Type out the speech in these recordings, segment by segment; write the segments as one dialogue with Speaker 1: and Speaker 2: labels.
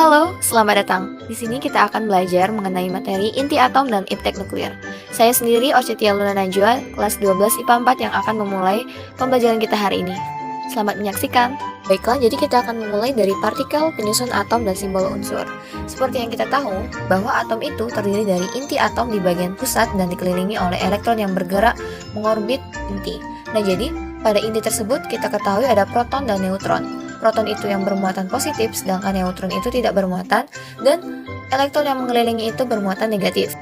Speaker 1: Halo, selamat datang. Di sini kita akan belajar mengenai materi inti atom dan iptek nuklir. Saya sendiri Ocetia Luna Najwa, kelas 12 IPA 4 yang akan memulai pembelajaran kita hari ini. Selamat menyaksikan. Baiklah, jadi kita akan memulai dari partikel, penyusun atom, dan simbol unsur. Seperti yang kita tahu, bahwa atom itu terdiri dari inti atom di bagian pusat dan dikelilingi oleh elektron yang bergerak mengorbit inti. Nah, jadi pada inti tersebut kita ketahui ada proton dan neutron. Proton itu yang bermuatan positif, sedangkan neutron itu tidak bermuatan, dan elektron yang mengelilingi itu bermuatan negatif.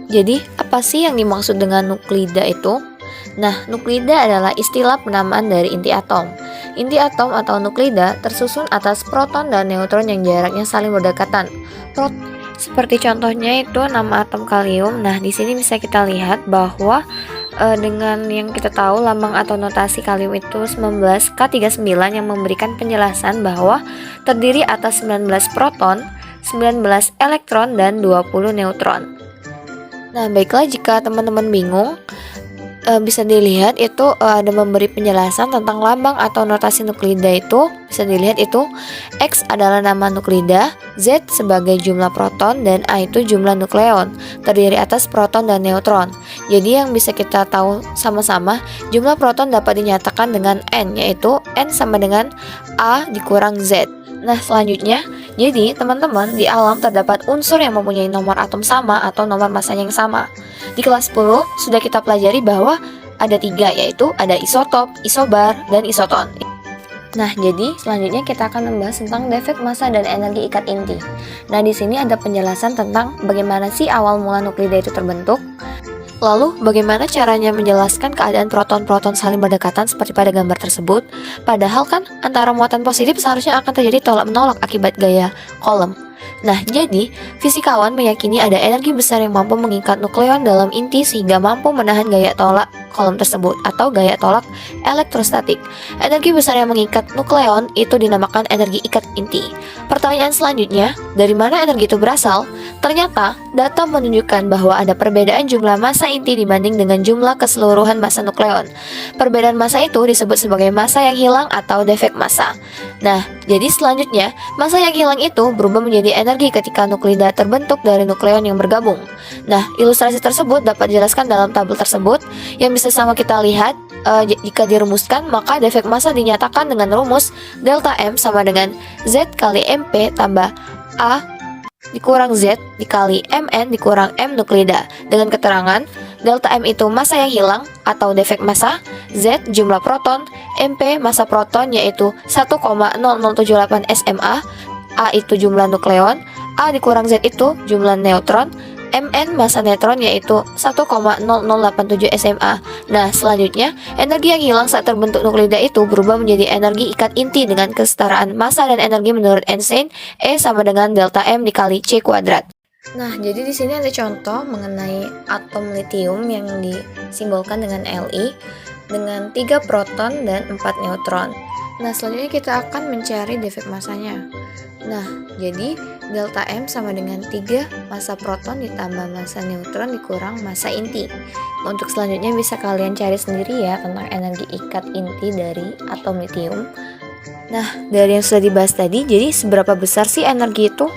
Speaker 1: Jadi, apa sih yang dimaksud dengan nuklida itu? Nah, nuklida adalah istilah penamaan dari inti atom. Inti atom atau nuklida tersusun atas proton dan neutron yang jaraknya saling berdekatan. Seperti contohnya itu nama atom kalium. Nah, di sini bisa kita lihat bahwa dengan yang kita tahu lambang atau notasi kalium itu 19K39 yang memberikan penjelasan bahwa terdiri atas 19 proton, 19 elektron, dan 20 neutron. Nah, baiklah, jika teman-teman bingung, bisa dilihat itu ada memberi penjelasan tentang lambang atau notasi nuklida itu. Bisa dilihat itu X adalah nama nuklida, Z sebagai jumlah proton, dan A itu jumlah nukleon terdiri atas proton dan neutron. Jadi yang bisa kita tahu sama-sama, jumlah proton dapat dinyatakan dengan N, yaitu N sama dengan A dikurang Z. Nah, selanjutnya, jadi teman-teman, di alam terdapat unsur yang mempunyai nomor atom sama atau nomor masanya yang sama. Di kelas 10 sudah kita pelajari bahwa ada 3, yaitu ada isotop, isobar, dan isoton. Nah, jadi selanjutnya kita akan membahas tentang defek massa dan energi ikat inti. Nah, di sini ada penjelasan tentang bagaimana sih awal mula nuklida itu terbentuk. Lalu, bagaimana caranya menjelaskan keadaan proton-proton saling berdekatan seperti pada gambar tersebut? Padahal kan antara muatan positif seharusnya akan terjadi tolak-menolak akibat gaya Coulomb. Nah, jadi fisikawan meyakini ada energi besar yang mampu mengikat nukleon dalam inti sehingga mampu menahan gaya tolak Coulomb tersebut atau gaya tolak elektrostatik. Energi besar yang mengikat nukleon itu dinamakan energi ikat inti. Pertanyaan selanjutnya, dari mana energi itu berasal? Ternyata, data menunjukkan bahwa ada perbedaan jumlah massa inti dibanding dengan jumlah keseluruhan massa nukleon. Perbedaan massa itu disebut sebagai massa yang hilang atau defek massa. Nah, jadi selanjutnya, massa yang hilang itu berubah menjadi energi ketika nuklida terbentuk dari nukleon yang bergabung. Nah, ilustrasi tersebut dapat dijelaskan dalam tabel tersebut yang bisa sama kita lihat. Jika dirumuskan, maka defek massa dinyatakan dengan rumus delta M sama dengan Z kali MP tambah A dikurang Z dikali Mn dikurang M nuklida, dengan keterangan delta M itu massa yang hilang atau defek massa, Z jumlah proton, MP massa proton yaitu 1,0078 SMA, A itu jumlah nukleon, A dikurang Z itu jumlah neutron, Mn massa neutron yaitu 1,0087 SMA. Nah, selanjutnya, energi yang hilang saat terbentuk nuklida itu berubah menjadi energi ikat inti dengan kesetaraan massa dan energi menurut Einstein, E sama dengan delta M dikali C kuadrat. Nah, jadi di sini ada contoh mengenai atom litium yang disimbolkan dengan Li dengan 3 proton dan 4 neutron. Nah, selanjutnya kita akan mencari defek massanya. Nah, jadi delta M sama dengan 3 massa proton ditambah massa neutron dikurang massa inti. Untuk selanjutnya bisa kalian cari sendiri ya tentang energi ikat inti dari atom litium. Nah, dari yang sudah dibahas tadi, jadi seberapa besar sih energi itu?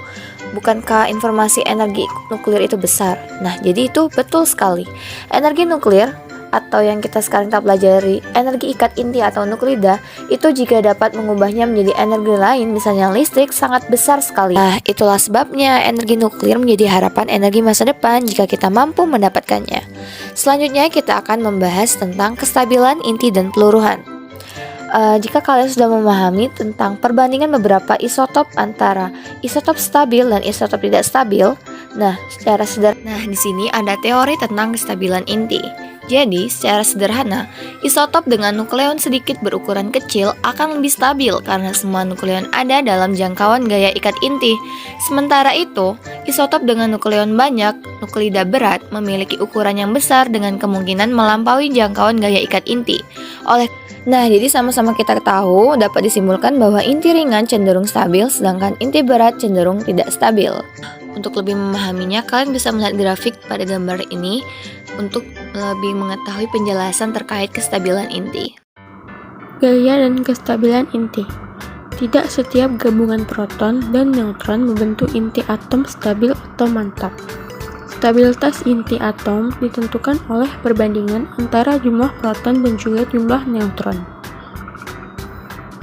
Speaker 1: Bukankah informasi energi nuklir itu besar? Nah, jadi itu betul sekali. Energi nuklir atau yang kita sekarang pelajari, energi ikat inti atau nuklida, itu jika dapat mengubahnya menjadi energi lain, misalnya listrik, sangat besar sekali. Nah, itulah sebabnya energi nuklir menjadi harapan energi masa depan jika kita mampu mendapatkannya. Selanjutnya kita akan membahas tentang kestabilan inti dan peluruhan. Jika kalian sudah memahami tentang perbandingan beberapa isotop antara isotop stabil dan isotop tidak stabil, nah di sini ada teori tentang kestabilan inti. Jadi, secara sederhana, isotop dengan nukleon sedikit berukuran kecil akan lebih stabil karena semua nukleon ada dalam jangkauan gaya ikat inti. Sementara itu, isotop dengan nukleon banyak, nuklida berat, memiliki ukuran yang besar dengan kemungkinan melampaui jangkauan gaya ikat inti. Nah, jadi sama-sama kita tahu dapat disimpulkan bahwa inti ringan cenderung stabil, sedangkan inti berat cenderung tidak stabil. Untuk lebih memahaminya, kalian bisa melihat grafik pada gambar ini untuk lebih mengetahui penjelasan terkait kestabilan inti.
Speaker 2: Gaya dan kestabilan inti. Tidak setiap gabungan proton dan neutron membentuk inti atom stabil atau mantap. Stabilitas inti atom ditentukan oleh perbandingan antara jumlah proton dan juga jumlah neutron.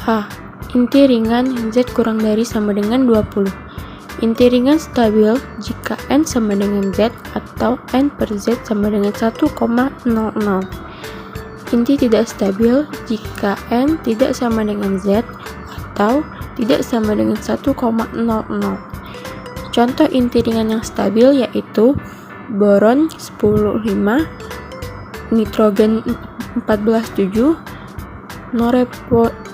Speaker 2: A. Inti ringan Z kurang dari sama dengan 20. Inti ringan stabil jika N sama dengan Z atau N per Z sama dengan 1,00. Inti tidak stabil jika N tidak sama dengan Z atau tidak sama dengan 1,00. Contoh inti ringan yang stabil yaitu boron 10,5, nitrogen 14,7,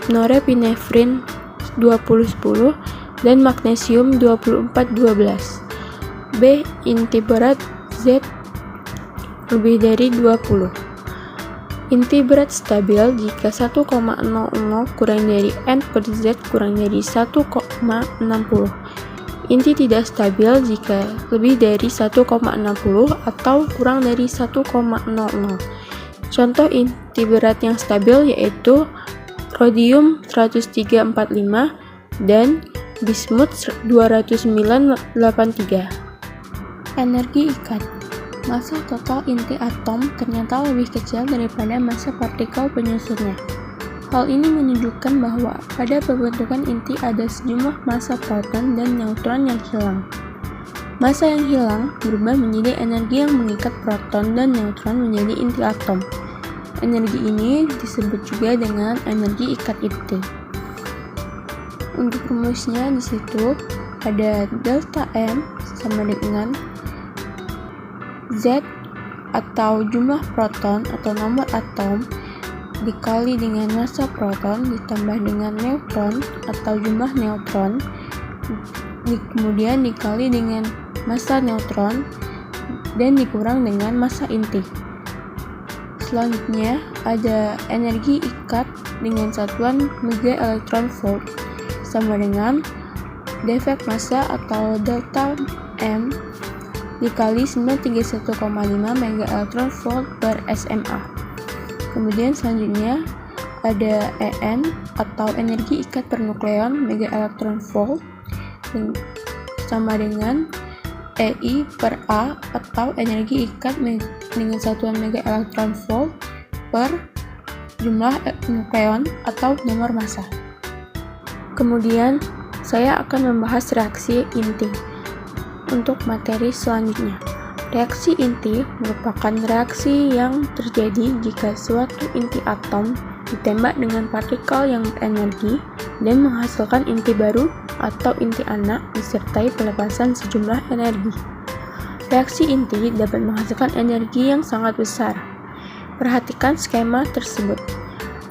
Speaker 2: norepinefrin 20,10, dan magnesium 24,12. B. Inti berat Z lebih dari 20. Inti berat stabil jika 1,00 kurang dari N per Z kurang dari 1,60. Inti tidak stabil jika lebih dari 1,60 atau kurang dari 1,00. Contoh inti berat yang stabil yaitu rhodium 103,45 dan bismut 209,83. Energi ikat. Massa total inti atom ternyata lebih kecil daripada massa partikel penyusunnya. Hal ini menunjukkan bahwa pada pembentukan inti ada sejumlah massa proton dan neutron yang hilang. Massa yang hilang berubah menjadi energi yang mengikat proton dan neutron menjadi inti atom. Energi ini disebut juga dengan energi ikat inti. Untuk rumusnya di situ ada delta M sama dengan Z atau jumlah proton atau nomor atom dikali dengan massa proton ditambah dengan neutron atau jumlah neutron, kemudian dikali dengan massa neutron dan dikurang dengan massa inti. Selanjutnya ada energi ikat dengan satuan mega elektron volt sama dengan defek massa atau delta M dikali 931,5 mega elektron volt per SMA. Kemudian selanjutnya ada EN atau energi ikat per nukleon mega elektron volt sama dengan EI per A atau energi ikat dengan satuan mega elektron volt per jumlah nukleon atau nomor massa. Kemudian saya akan membahas reaksi inti. Untuk materi selanjutnya, reaksi inti merupakan reaksi yang terjadi jika suatu inti atom ditembak dengan partikel yang berenergi dan menghasilkan inti baru atau inti anak disertai pelepasan sejumlah energi. Reaksi inti dapat menghasilkan energi yang sangat besar. Perhatikan skema tersebut.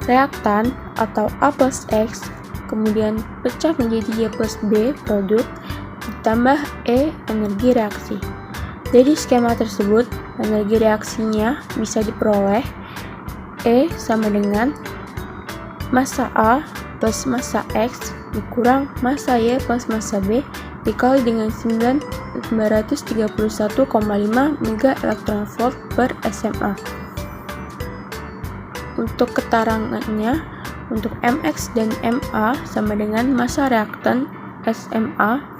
Speaker 2: Reaktan atau A plus X kemudian pecah menjadi Y plus B produk ditambah E energi reaksi. Dari skema tersebut, energi reaksinya bisa diperoleh E sama dengan massa A plus massa X dikurang massa Y plus massa B dikali dengan 931,5 mega elektron volt per SMA. Untuk keterangannya, untuk MX dan MA sama dengan massa reaktan SMA.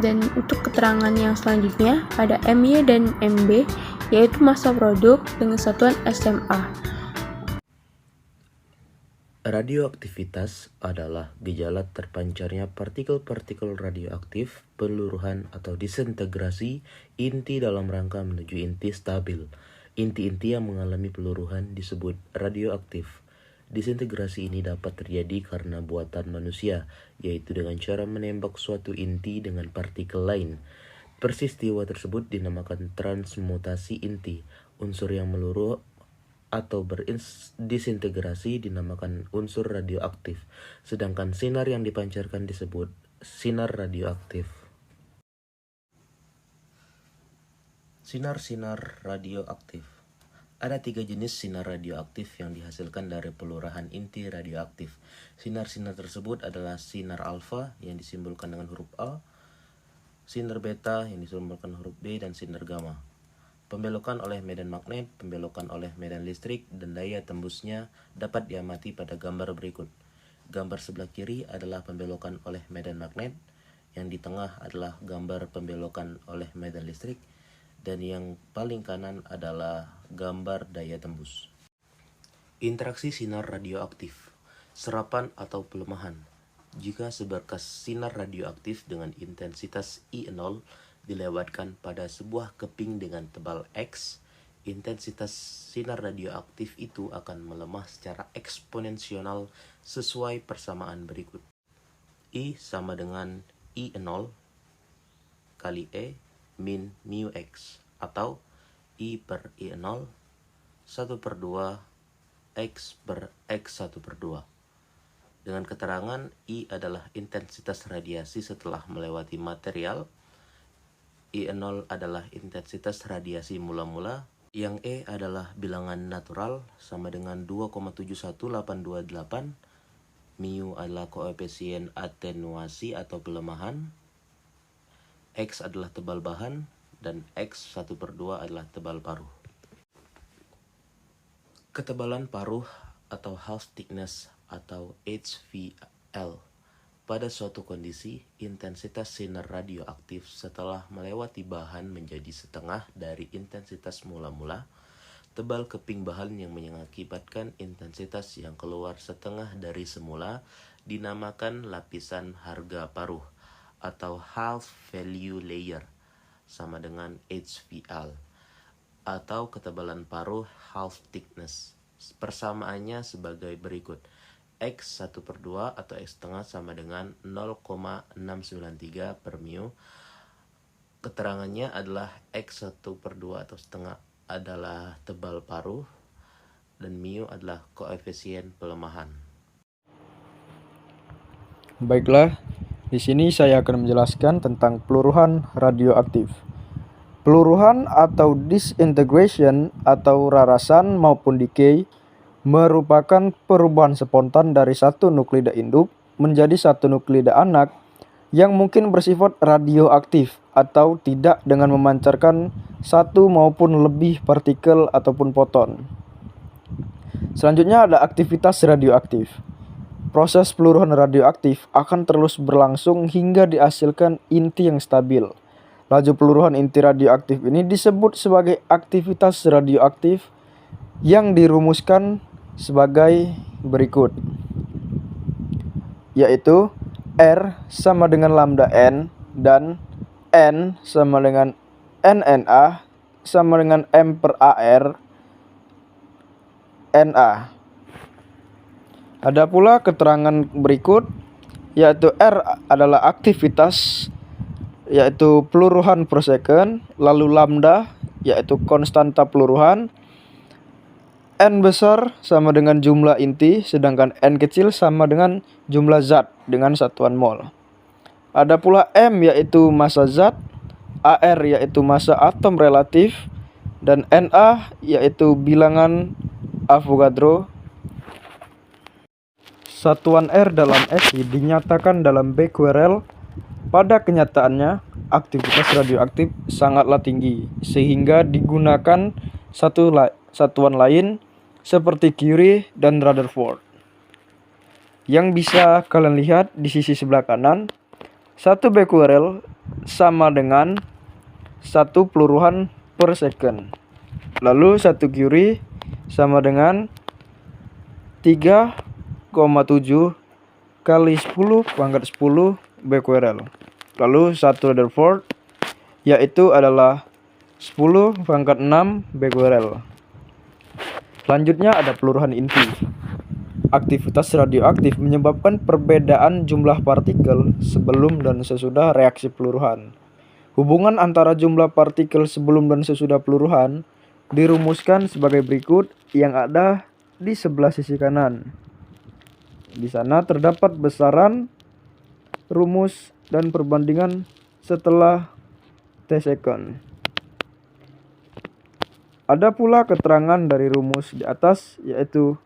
Speaker 2: Dan untuk keterangan yang selanjutnya ada MY dan MB, yaitu massa produk dengan satuan SMA.
Speaker 3: Radioaktivitas adalah gejala terpancarnya partikel-partikel radioaktif, peluruhan atau disintegrasi inti dalam rangka menuju inti stabil. Inti-inti yang mengalami peluruhan disebut radioaktif. Disintegrasi ini dapat terjadi karena buatan manusia, yaitu dengan cara menembak suatu inti dengan partikel lain. Peristiwa tersebut dinamakan transmutasi inti. Unsur yang meluruh atau berdisintegrasi dinamakan unsur radioaktif, sedangkan sinar yang dipancarkan disebut sinar radioaktif. Sinar-sinar radioaktif. Ada 3 jenis sinar radioaktif yang dihasilkan dari pelurahan inti radioaktif. Sinar-sinar tersebut adalah sinar alfa yang disimbolkan dengan huruf A, sinar beta yang disimbolkan huruf B, dan sinar gamma. Pembelokan oleh medan magnet, pembelokan oleh medan listrik, dan daya tembusnya dapat diamati pada gambar berikut. Gambar sebelah kiri adalah pembelokan oleh medan magnet, yang di tengah adalah gambar pembelokan oleh medan listrik, dan yang paling kanan adalah gambar daya tembus. Interaksi sinar radioaktif, serapan atau pelemahan. Jika seberkas sinar radioaktif dengan intensitas I0 dilewatkan pada sebuah keping dengan tebal X, intensitas sinar radioaktif itu akan melemah secara eksponensial sesuai persamaan berikut. I sama dengan I0 kali E min mu X, atau I per I0 1/2 X per X 1/2. Dengan keterangan I adalah intensitas radiasi setelah melewati material, I0 adalah intensitas radiasi mula-mula, yang E adalah bilangan natural sama dengan 2,71828, mu adalah koefisien atenuasi atau pelemahan, X adalah tebal bahan, dan X 1/2 adalah tebal paruh. Ketebalan paruh atau half thickness atau HVL. Pada suatu kondisi, intensitas sinar radioaktif setelah melewati bahan menjadi setengah dari intensitas mula-mula. Tebal keping bahan yang mengakibatkan intensitas yang keluar setengah dari semula dinamakan lapisan harga paruh atau half value layer sama dengan HVL, atau ketebalan paruh half thickness. Persamaannya sebagai berikut. X 1/2 atau X setengah sama dengan 0,693 per mu. Keterangannya adalah X 1/2 atau setengah adalah tebal paruh, dan mu adalah koefisien pelemahan.
Speaker 4: Baiklah, di sini saya akan menjelaskan tentang peluruhan radioaktif. Peluruhan atau disintegration atau rarasan maupun decay merupakan perubahan spontan dari satu nuklida induk menjadi satu nuklida anak yang mungkin bersifat radioaktif atau tidak dengan memancarkan satu maupun lebih partikel ataupun foton. Selanjutnya ada aktivitas radioaktif. Proses peluruhan radioaktif akan terus berlangsung hingga dihasilkan inti yang stabil. Laju peluruhan inti radioaktif ini disebut sebagai aktivitas radioaktif yang dirumuskan sebagai berikut, yaitu R sama dengan lambda N dan N sama dengan NNA sama dengan M per AR NA. Ada pula keterangan berikut, yaitu R adalah aktivitas, yaitu peluruhan per second, lalu lambda yaitu konstanta peluruhan, N besar sama dengan jumlah inti, sedangkan N kecil sama dengan jumlah zat dengan satuan mol. Ada pula M yaitu massa zat, AR yaitu massa atom relatif, dan Na yaitu bilangan Avogadro. Satuan R dalam SI dinyatakan dalam Becquerel. Pada kenyataannya, aktivitas radioaktif sangatlah tinggi, sehingga digunakan satuan lain seperti Curie dan Rutherford. Yang bisa kalian lihat di sisi sebelah kanan, 1 Becquerel sama dengan 1 peluruhan per second. Lalu 1 Curie sama dengan 3,7 kali 10 pangkat 10 Becquerel. Lalu 1 Rutherford yaitu adalah 10 pangkat 6 Becquerel. Selanjutnya ada peluruhan inti. Aktivitas radioaktif menyebabkan perbedaan jumlah partikel sebelum dan sesudah reaksi peluruhan. Hubungan antara jumlah partikel sebelum dan sesudah peluruhan dirumuskan sebagai berikut yang ada di sebelah sisi kanan. Di sana terdapat besaran, rumus, dan perbandingan setelah T second. Ada pula keterangan dari rumus di atas, yaitu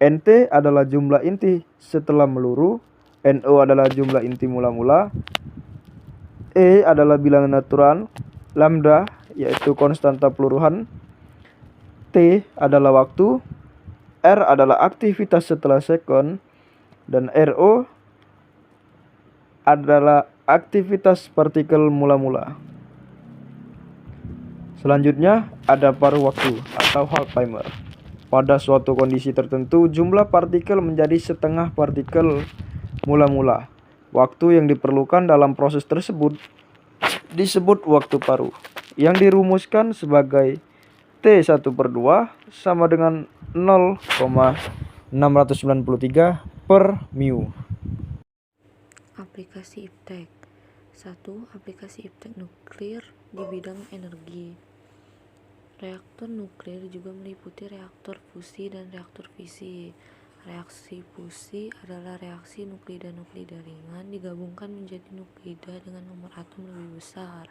Speaker 4: NT adalah jumlah inti setelah meluru, NO adalah jumlah inti mula-mula, E adalah bilangan natural, lambda yaitu konstanta peluruhan, T adalah waktu, R adalah aktivitas setelah second, Dan RO adalah aktivitas partikel mula-mula. Selanjutnya ada paruh waktu atau Hall timer. Pada suatu kondisi tertentu, jumlah partikel menjadi setengah partikel mula-mula. Waktu yang diperlukan dalam proses tersebut disebut waktu paruh, yang dirumuskan sebagai T1/2 sama dengan 0,693 per mu.
Speaker 5: Aplikasi IPTEK. 1. Aplikasi IPTEK nuklir di bidang energi. Reaktor nuklir juga meliputi reaktor fusi dan reaktor fisi. Reaksi fusi adalah reaksi nuklida-nuklida ringan digabungkan menjadi nuklida dengan nomor atom lebih besar.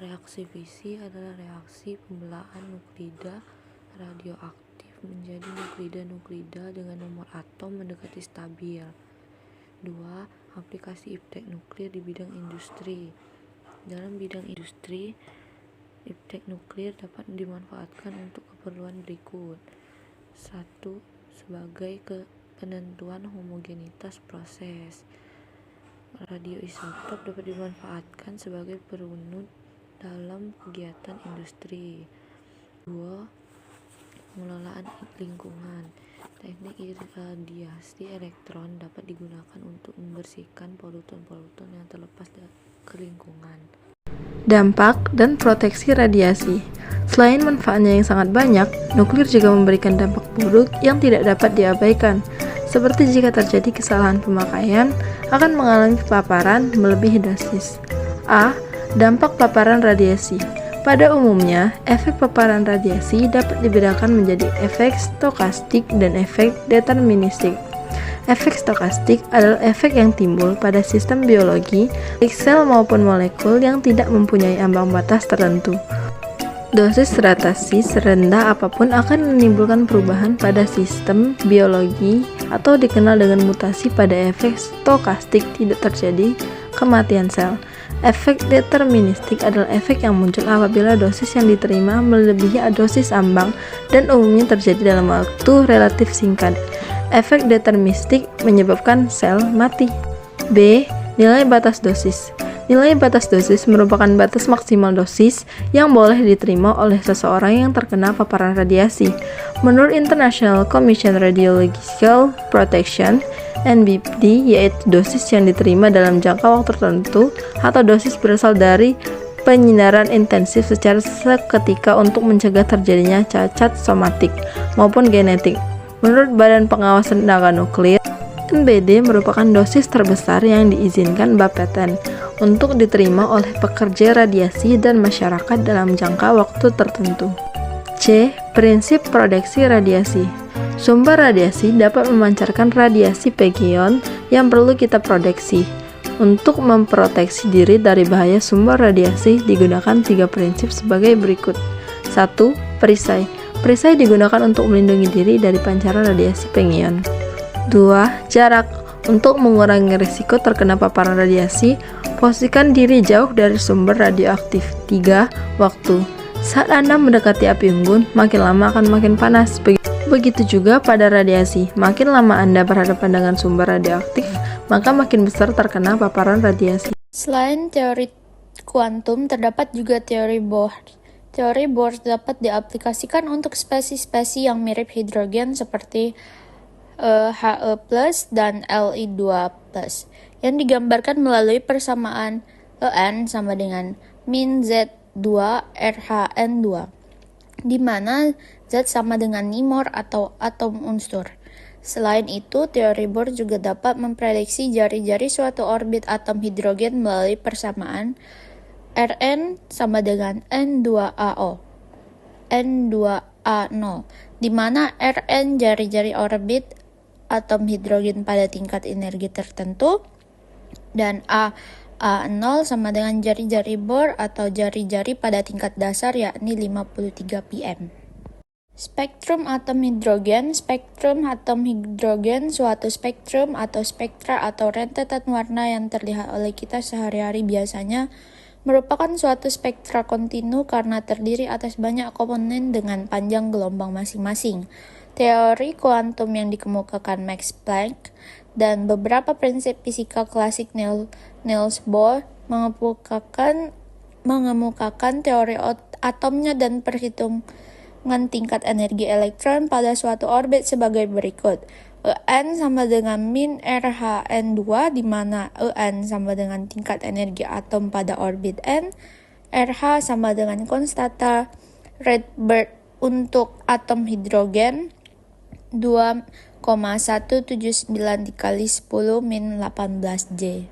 Speaker 5: Reaksi fisi adalah reaksi pembelaan nuklida radioaktif menjadi nuklida-nuklida dengan nomor atom mendekati stabil. 2. Aplikasi IPTEK nuklir di bidang industri. Dalam bidang industri, IPTEK nuklir dapat dimanfaatkan untuk keperluan berikut. 1. Sebagai penentuan homogenitas proses. Radioisotop dapat dimanfaatkan sebagai perunut dalam kegiatan industri. 2. Pengelolaan lingkungan. Teknik iradiasi elektron dapat digunakan untuk membersihkan polutan-polutan yang terlepas ke lingkungan.
Speaker 2: Dampak dan proteksi radiasi. Selain manfaatnya yang sangat banyak, nuklir juga memberikan dampak buruk yang tidak dapat diabaikan. Seperti jika terjadi kesalahan pemakaian, akan mengalami paparan melebihi dosis. A. Dampak paparan radiasi. Pada umumnya, efek paparan radiasi dapat dibedakan menjadi efek stokastik dan efek deterministik. Efek stokastik adalah efek yang timbul pada sistem biologi, baik sel maupun molekul yang tidak mempunyai ambang batas tertentu. Dosis radiasi serendah apapun akan menimbulkan perubahan pada sistem biologi atau dikenal dengan mutasi. Pada efek stokastik tidak terjadi kematian sel. Efek deterministik adalah efek yang muncul apabila dosis yang diterima melebihi dosis ambang dan umumnya terjadi dalam waktu relatif singkat. Efek deterministik menyebabkan sel mati. B. Nilai batas dosis. Nilai batas dosis merupakan batas maksimal dosis yang boleh diterima oleh seseorang yang terkena paparan radiasi. Menurut International Commission Radiological Protection (NBPD), yaitu dosis yang diterima dalam jangka waktu tertentu atau dosis berasal dari penyinaran intensif secara seketika untuk mencegah terjadinya cacat somatik maupun genetik. Menurut Badan Pengawasan Tenaga Nuklir, NBD merupakan dosis terbesar yang diizinkan Bapeten untuk diterima oleh pekerja radiasi dan masyarakat dalam jangka waktu tertentu. C. Prinsip proteksi radiasi. Sumber radiasi dapat memancarkan radiasi pegion yang perlu kita proteksi. Untuk memproteksi diri dari bahaya sumber radiasi digunakan 3 prinsip sebagai berikut. 1. Perisai. Perisai digunakan untuk melindungi diri dari pancaran radiasi pegion. 2. Jarak. Untuk mengurangi risiko terkena paparan radiasi, posisikan diri jauh dari sumber radioaktif. 3. Waktu. Saat Anda mendekati api unggun, makin lama akan makin panas. Begitu juga pada radiasi, makin lama Anda berhadapan dengan sumber radioaktif, maka makin besar terkena paparan radiasi.
Speaker 6: Selain teori kuantum, terdapat juga teori Bohr. Teori Bohr dapat diaplikasikan untuk spesies-spesies yang mirip hidrogen seperti He+ dan Li2+, yang digambarkan melalui persamaan En sama dengan min Z2 RHN2, di mana Z sama dengan nmol atau atom unsur. Selain itu, teori Bohr juga dapat memprediksi jari-jari suatu orbit atom hidrogen melalui persamaan Rn sama dengan N2AO, N2A0, di mana Rn jari-jari orbit atom hidrogen pada tingkat energi tertentu, dan A0 sama dengan jari-jari Bohr atau jari-jari pada tingkat dasar yakni 53 pm. Spektrum atom hidrogen. Spektrum atom hidrogen suatu spektrum atau spektra atau rentetan warna yang terlihat oleh kita sehari-hari biasanya merupakan suatu spektra kontinu karena terdiri atas banyak komponen dengan panjang gelombang masing-masing. teori kuantum yang dikemukakan Max Planck, dan beberapa prinsip fisika klasik Niels Bohr mengemukakan teori atomnya dan perhitungan tingkat energi elektron pada suatu orbit sebagai berikut. En sama dengan min RHN2, di mana En sama dengan tingkat energi atom pada orbit N, RH sama dengan konstanta Rydberg untuk atom hidrogen 2,179 dikali 10 min 18 J.